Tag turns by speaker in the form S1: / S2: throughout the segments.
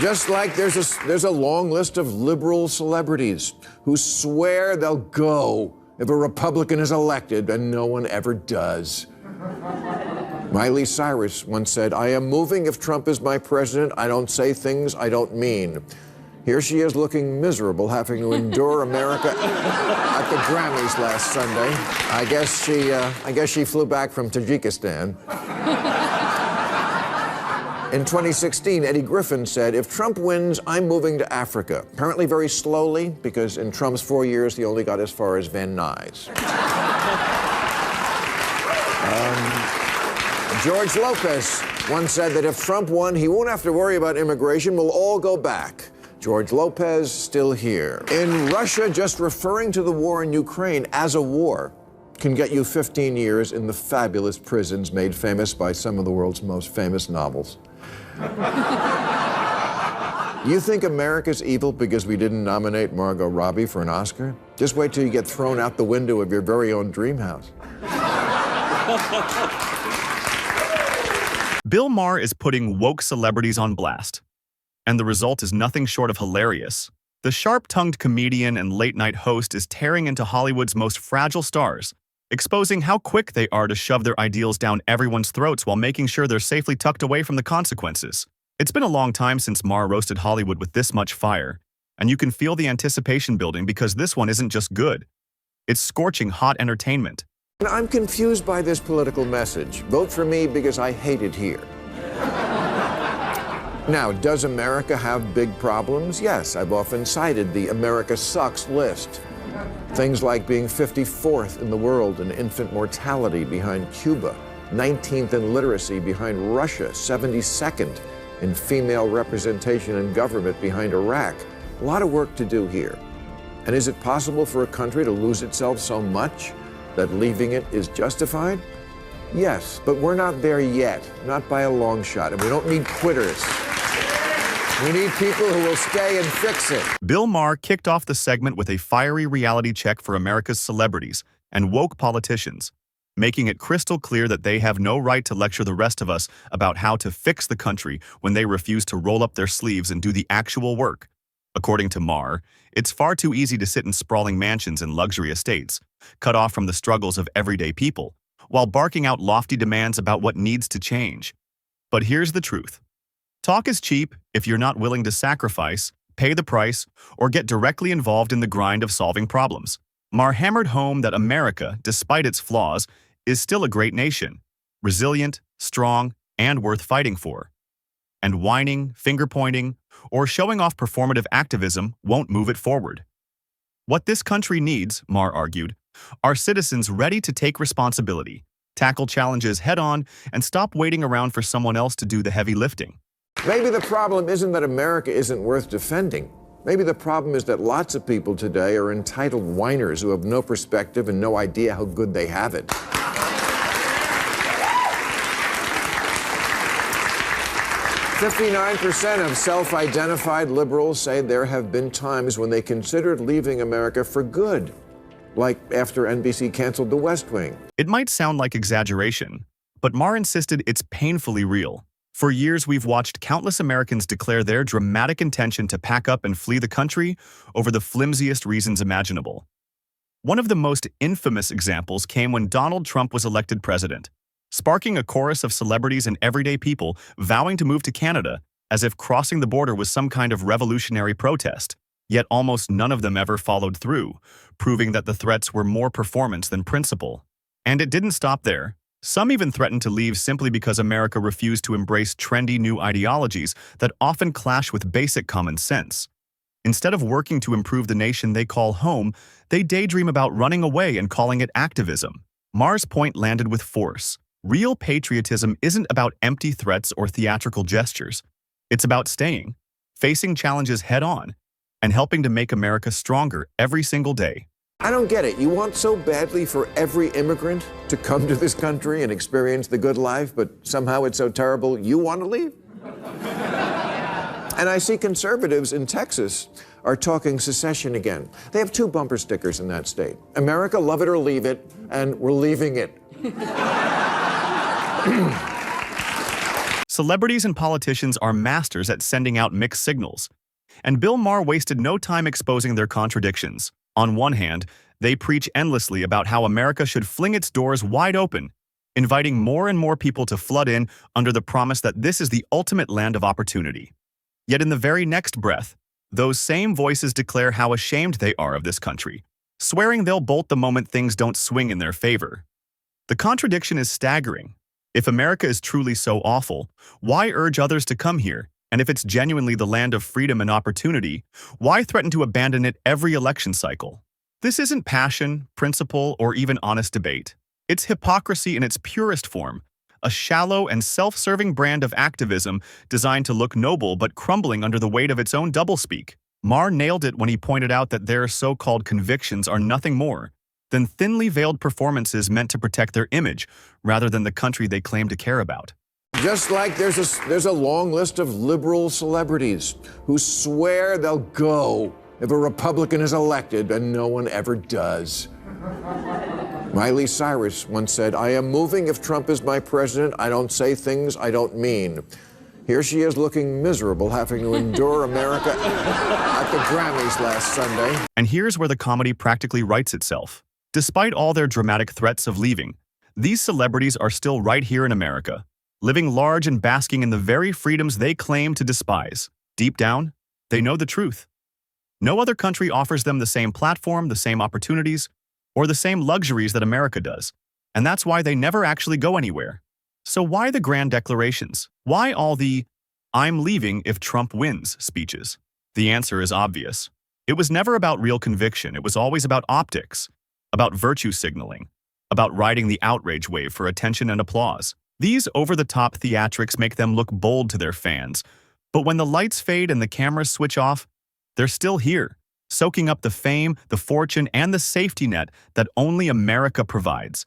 S1: Just like there's a long list of liberal celebrities who swear they'll go if a Republican is elected, and no one ever does. Miley Cyrus once said, "I am moving if Trump is my president. I don't say things I don't mean." Here she is looking miserable, having to endure America at the Grammys last Sunday. I guess she flew back from Tajikistan. In 2016, Eddie Griffin said, "If Trump wins, I'm moving to Africa." Apparently very slowly, because in Trump's 4 years, he only got as far as Van Nuys. George Lopez once said that if Trump won, he won't have to worry about immigration. We'll all go back. George Lopez still here. In Russia, just referring to the war in Ukraine as a war can get you 15 years in the fabulous prisons made famous by some of the world's most famous novels. You think America's evil because we didn't nominate Margot Robbie for an Oscar? Just wait till you get thrown out the window of your very own dream house.
S2: Bill Maher is putting woke celebrities on blast. And the result is nothing short of hilarious. The sharp-tongued comedian and late-night host is tearing into Hollywood's most fragile stars, exposing how quick they are to shove their ideals down everyone's throats while making sure they're safely tucked away from the consequences. It's been a long time since Maher roasted Hollywood with this much fire, and you can feel the anticipation building because this one isn't just good. It's scorching hot entertainment.
S1: I'm confused by this political message. Vote for me because I hate it here. Now, does America have big problems? Yes, I've often cited the America Sucks list. Things like being 54th in the world in infant mortality behind Cuba, 19th in literacy behind Russia, 72nd in female representation in government behind Iraq. A lot of work to do here. And is it possible for a country to lose itself so much that leaving it is justified? Yes, but we're not there yet, not by a long shot, and we don't need quitters. We need people who will stay and fix it.
S2: Bill Maher kicked off the segment with a fiery reality check for America's celebrities and woke politicians, making it crystal clear that they have no right to lecture the rest of us about how to fix the country when they refuse to roll up their sleeves and do the actual work. According to Maher, it's far too easy to sit in sprawling mansions and luxury estates, cut off from the struggles of everyday people, while barking out lofty demands about what needs to change. But here's the truth. Talk is cheap if you're not willing to sacrifice, pay the price, or get directly involved in the grind of solving problems. Maher hammered home that America, despite its flaws, is still a great nation, resilient, strong, and worth fighting for. And whining, finger-pointing, or showing off performative activism won't move it forward. What this country needs, Maher argued, are citizens ready to take responsibility, tackle challenges head-on, and stop waiting around for someone else to do the heavy lifting.
S1: Maybe the problem isn't that America isn't worth defending. Maybe the problem is that lots of people today are entitled whiners who have no perspective and no idea how good they have it. 59% of self-identified liberals say there have been times when they considered leaving America for good, like after NBC canceled The West Wing.
S2: It might sound like exaggeration, but Maher insisted it's painfully real. For years, we've watched countless Americans declare their dramatic intention to pack up and flee the country over the flimsiest reasons imaginable. One of the most infamous examples came when Donald Trump was elected president, sparking a chorus of celebrities and everyday people vowing to move to Canada as if crossing the border was some kind of revolutionary protest. Yet almost none of them ever followed through, proving that the threats were more performance than principle. And it didn't stop there. Some even threatened to leave simply because America refused to embrace trendy new ideologies that often clash with basic common sense. Instead of working to improve the nation they call home, they daydream about running away and calling it activism. Maher's point landed with force. Real patriotism isn't about empty threats or theatrical gestures. It's about staying, facing challenges head-on, and helping to make America stronger every single day.
S1: I don't get it. You want so badly for every immigrant to come to this country and experience the good life, but somehow it's so terrible you want to leave? And I see conservatives in Texas are talking secession again. They have 2 bumper stickers in that state. America, love it or leave it, and we're leaving it.
S2: Celebrities and politicians are masters at sending out mixed signals, and Bill Maher wasted no time exposing their contradictions. On one hand, they preach endlessly about how America should fling its doors wide open, inviting more and more people to flood in under the promise that this is the ultimate land of opportunity. Yet in the very next breath, those same voices declare how ashamed they are of this country, swearing they'll bolt the moment things don't swing in their favor. The contradiction is staggering. If America is truly so awful, why urge others to come here? And if it's genuinely the land of freedom and opportunity, why threaten to abandon it every election cycle? This isn't passion, principle, or even honest debate. It's hypocrisy in its purest form, a shallow and self-serving brand of activism designed to look noble but crumbling under the weight of its own doublespeak. Maher nailed it when he pointed out that their so-called convictions are nothing more than thinly veiled performances meant to protect their image rather than the country they claim to care about.
S1: Just like there's a long list of liberal celebrities who swear they'll go if a Republican is elected, and no one ever does. Miley Cyrus once said, "I am moving if Trump is my president. I don't say things I don't mean." Here she is looking miserable, having to endure America at the Grammys last Sunday.
S2: And here's where the comedy practically writes itself. Despite all their dramatic threats of leaving, these celebrities are still right here in America, living large and basking in the very freedoms they claim to despise. Deep down, they know the truth. No other country offers them the same platform, the same opportunities, or the same luxuries that America does, and that's why they never actually go anywhere. So why the grand declarations? Why all the "I'm leaving if Trump wins" speeches? The answer is obvious. It was never about real conviction. It was always about optics, about virtue signaling, about riding the outrage wave for attention and applause. These over-the-top theatrics make them look bold to their fans, but when the lights fade and the cameras switch off, they're still here, soaking up the fame, the fortune, and the safety net that only America provides.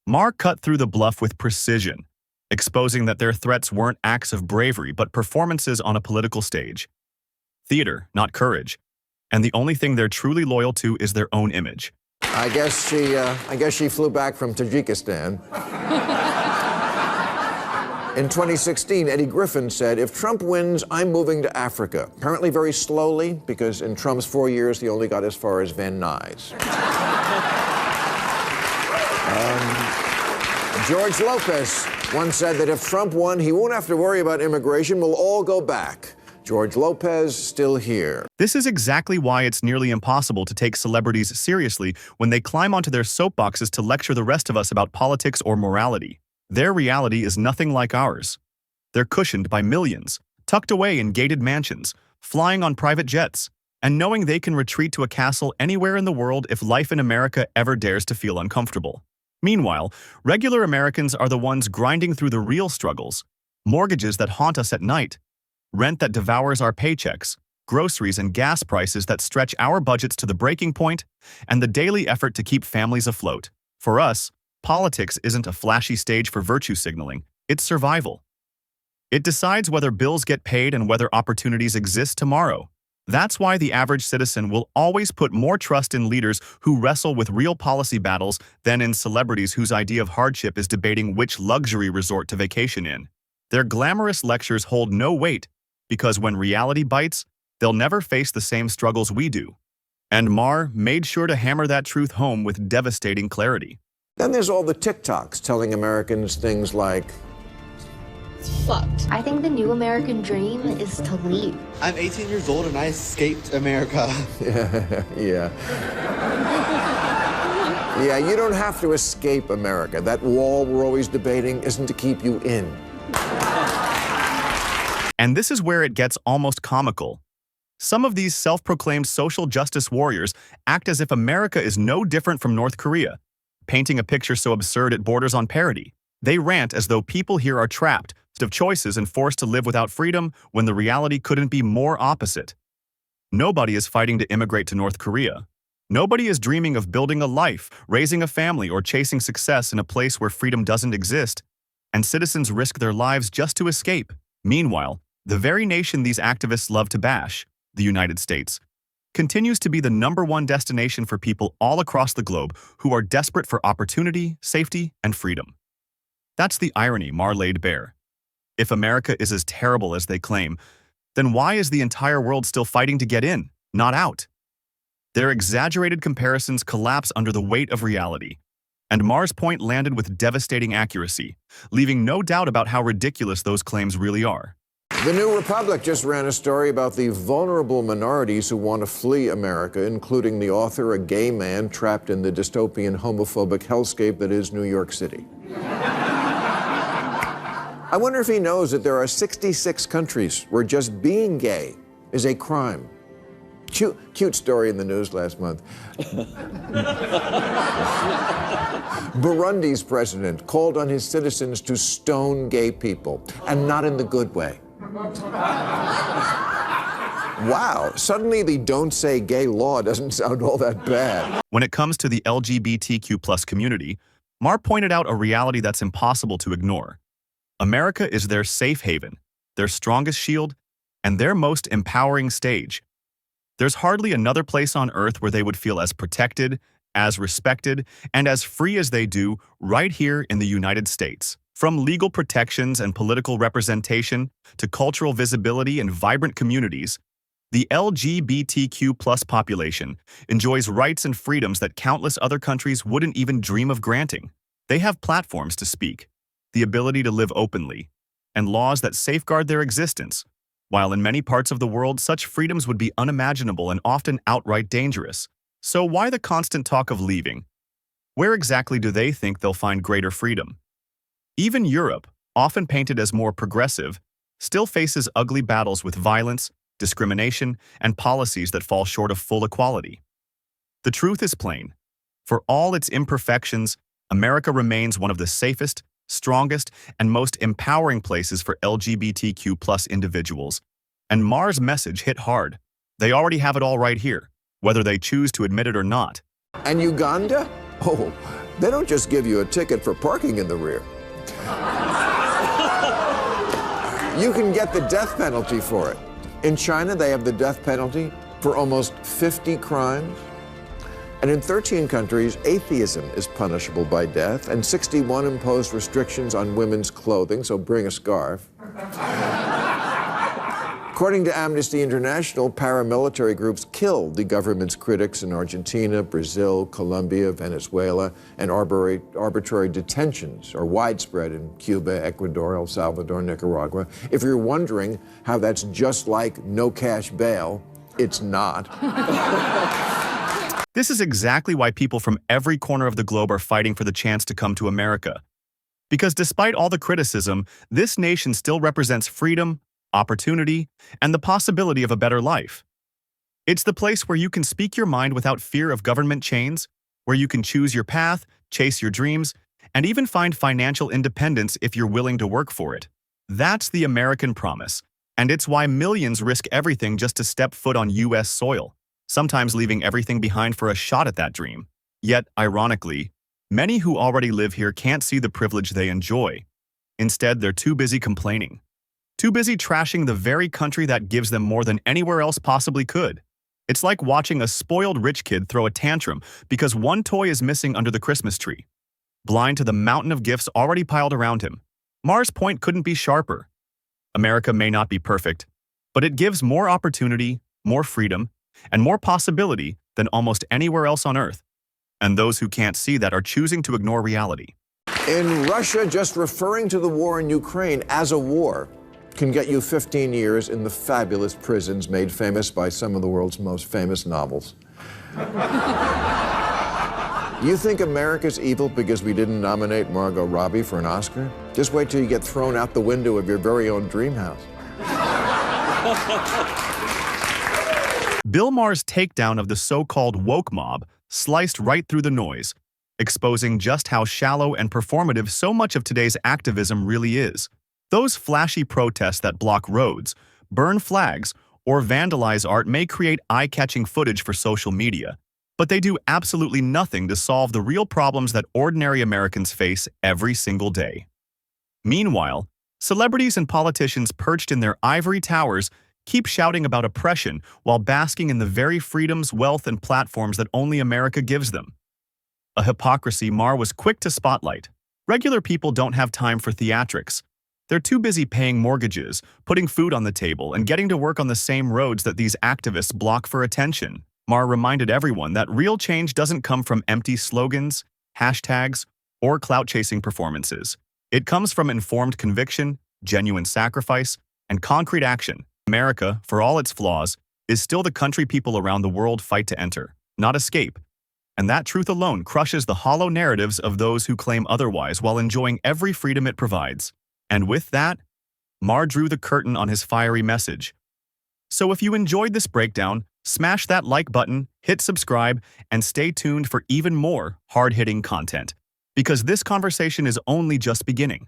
S2: Maher cut through the bluff with precision, exposing that their threats weren't acts of bravery but performances on a political stage. Theater, not courage. And the only thing they're truly loyal to is their own image.
S1: I guess she flew back from Tajikistan. In 2016, Eddie Griffin said, "If Trump wins, I'm moving to Africa." Apparently very slowly, because in Trump's 4 years, he only got as far as Van Nuys. George Lopez once said that if Trump won, he won't have to worry about immigration. We'll all go back. George Lopez still here.
S2: This is exactly why it's nearly impossible to take celebrities seriously when they climb onto their soapboxes to lecture the rest of us about politics or morality. Their reality is nothing like ours. They're cushioned by millions, tucked away in gated mansions, flying on private jets, and knowing they can retreat to a castle anywhere in the world if life in America ever dares to feel uncomfortable. Meanwhile, regular Americans are the ones grinding through the real struggles: mortgages that haunt us at night, rent that devours our paychecks, groceries and gas prices that stretch our budgets to the breaking point, and the daily effort to keep families afloat. For us, politics isn't a flashy stage for virtue signaling, it's survival. It decides whether bills get paid and whether opportunities exist tomorrow. That's why the average citizen will always put more trust in leaders who wrestle with real policy battles than in celebrities whose idea of hardship is debating which luxury resort to vacation in. Their glamorous lectures hold no weight because when reality bites, they'll never face the same struggles we do. And Maher made sure to hammer that truth home with devastating clarity.
S1: Then there's all the TikToks telling Americans things like,
S3: fucked. I think the new American dream is to leave.
S4: I'm 18 years old and I escaped America.
S1: Yeah, you don't have to escape America. That wall we're always debating isn't to keep you in.
S2: And this is where it gets almost comical. Some of these self-proclaimed social justice warriors act as if America is no different from North Korea, painting a picture so absurd it borders on parody. They rant as though people here are trapped of choices and forced to live without freedom when the reality couldn't be more opposite. Nobody is fighting to immigrate to North Korea. Nobody is dreaming of building a life, raising a family, or chasing success in a place where freedom doesn't exist, and citizens risk their lives just to escape. Meanwhile, the very nation these activists love to bash, the United States, continues to be the #1 destination for people all across the globe who are desperate for opportunity, safety, and freedom. That's the irony Maher laid bare. If America is as terrible as they claim, then why is the entire world still fighting to get in, not out? Their exaggerated comparisons collapse under the weight of reality, and Maher's point landed with devastating accuracy, leaving no doubt about how ridiculous those claims really are.
S1: The New Republic just ran a story about the vulnerable minorities who want to flee America, including the author, a gay man trapped in the dystopian homophobic hellscape that is New York City. I wonder if he knows that there are 66 countries where just being gay is a crime. Cute story in the news last month. Burundi's president called on his citizens to stone gay people, and not in the good way. Wow, suddenly the don't say gay law doesn't sound all that bad.
S2: When it comes to the LGBTQ+ community, Maher pointed out a reality that's impossible to ignore. America is their safe haven, their strongest shield, and their most empowering stage. There's hardly another place on earth where they would feel as protected, as respected, and as free as they do right here in the United States. From legal protections and political representation to cultural visibility and vibrant communities, the LGBTQ+ population enjoys rights and freedoms that countless other countries wouldn't even dream of granting. They have platforms to speak, the ability to live openly, and laws that safeguard their existence, while in many parts of the world such freedoms would be unimaginable and often outright dangerous. So why the constant talk of leaving? Where exactly do they think they'll find greater freedom? Even Europe, often painted as more progressive, still faces ugly battles with violence, discrimination, and policies that fall short of full equality. The truth is plain. For all its imperfections, America remains one of the safest, strongest, and most empowering places for LGBTQ+ individuals. And Maher's message hit hard. They already have it all right here, whether they choose to admit it or not.
S1: And Uganda? Oh, they don't just give you a ticket for parking in the rear. You can get the death penalty for it. In China, they have the death penalty for almost 50 crimes. And in 13 countries, atheism is punishable by death, and 61 impose restrictions on women's clothing, so bring a scarf. According to Amnesty International, paramilitary groups killed the government's critics in Argentina, Brazil, Colombia, Venezuela, and arbitrary detentions are widespread in Cuba, Ecuador, El Salvador, Nicaragua. If you're wondering how that's just like no cash bail, it's not.
S2: This is exactly why people from every corner of the globe are fighting for the chance to come to America. Because despite all the criticism, this nation still represents freedom, opportunity, and the possibility of a better life. It's the place where you can speak your mind without fear of government chains, where you can choose your path, chase your dreams, and even find financial independence if you're willing to work for it. That's the American promise, and it's why millions risk everything just to step foot on U.S. soil, sometimes leaving everything behind for a shot at that dream. Yet, ironically, many who already live here can't see the privilege they enjoy. Instead, they're too busy complaining. Too busy trashing the very country that gives them more than anywhere else possibly could. It's like watching a spoiled rich kid throw a tantrum because one toy is missing under the Christmas tree. Blind to the mountain of gifts already piled around him, Maher's point couldn't be sharper. America may not be perfect, but it gives more opportunity, more freedom, and more possibility than almost anywhere else on Earth. And those who can't see that are choosing to ignore reality.
S1: In Russia, just referring to the war in Ukraine as a war can get you 15 years in the fabulous prisons made famous by some of the world's most famous novels. You think America's evil because we didn't nominate Margot Robbie for an Oscar? Just wait till you get thrown out the window of your very own dream house.
S2: Bill Maher's takedown of the so-called woke mob sliced right through the noise, exposing just how shallow and performative so much of today's activism really is. Those flashy protests that block roads, burn flags, or vandalize art may create eye-catching footage for social media, but they do absolutely nothing to solve the real problems that ordinary Americans face every single day. Meanwhile, celebrities and politicians perched in their ivory towers keep shouting about oppression while basking in the very freedoms, wealth, and platforms that only America gives them. A hypocrisy Maher was quick to spotlight. Regular people don't have time for theatrics. They're too busy paying mortgages, putting food on the table, and getting to work on the same roads that these activists block for attention. Maher reminded everyone that real change doesn't come from empty slogans, hashtags, or clout-chasing performances. It comes from informed conviction, genuine sacrifice, and concrete action. America, for all its flaws, is still the country people around the world fight to enter, not escape. And that truth alone crushes the hollow narratives of those who claim otherwise while enjoying every freedom it provides. And with that, Maher drew the curtain on his fiery message. So if you enjoyed this breakdown, smash that like button, hit subscribe, and stay tuned for even more hard-hitting content. Because this conversation is only just beginning.